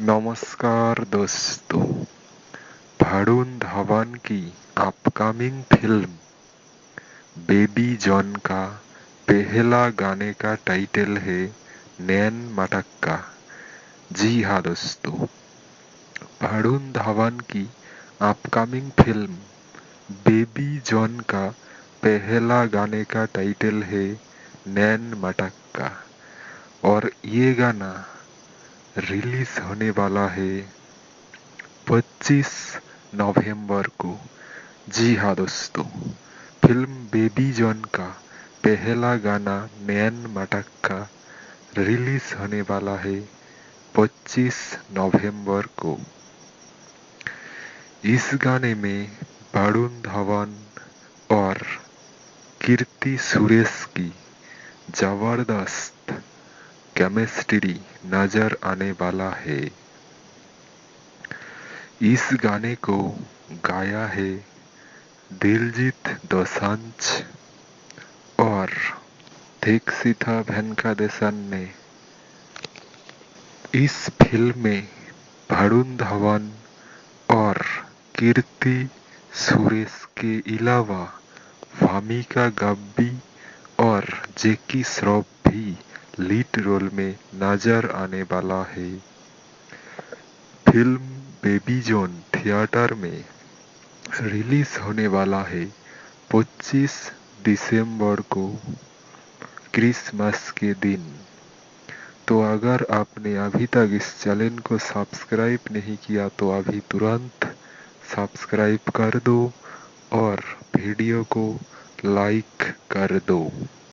नमस्कार दोस्तों। वरुण धवन की अपकमिंग फिल्म बेबी जॉन का पहला गाने का टाइटल है नैन मटक्का। जी हाँ दोस्तों, वरुण धवन की अपकमिंग फिल्म बेबी जॉन का पहला गाने का टाइटल है नैन मटक्का। और ये गाना रिलीज होने वाला है 25 नवंबर को। जी हाँ दोस्तों, फिल्म बेबी जॉन का पहला गाना नैन मटक्का रिलीज होने वाला है 25 नवंबर को। इस गाने में वरुण धवन और कीर्ति सुरेश की जबरदस्त केमिस्ट्री नजर आने वाला है। इस गाने को गाया है दिलजीत दोसांझ और दीक्षिता वेंकटेशन ने। इस फिल्म में वरुण धवन और कीर्ति सुरेश के अलावा वामिका गब्बी और जैकी श्रॉफ भी लीड रोल में नजर आने वाला है। फिल्म बेबी जॉन थिएटर में रिलीज होने वाला है 25 दिसंबर को, क्रिसमस के दिन। तो अगर आपने अभी तक इस चैनल को सब्सक्राइब नहीं किया तो अभी तुरंत सब्सक्राइब कर दो और वीडियो को लाइक कर दो।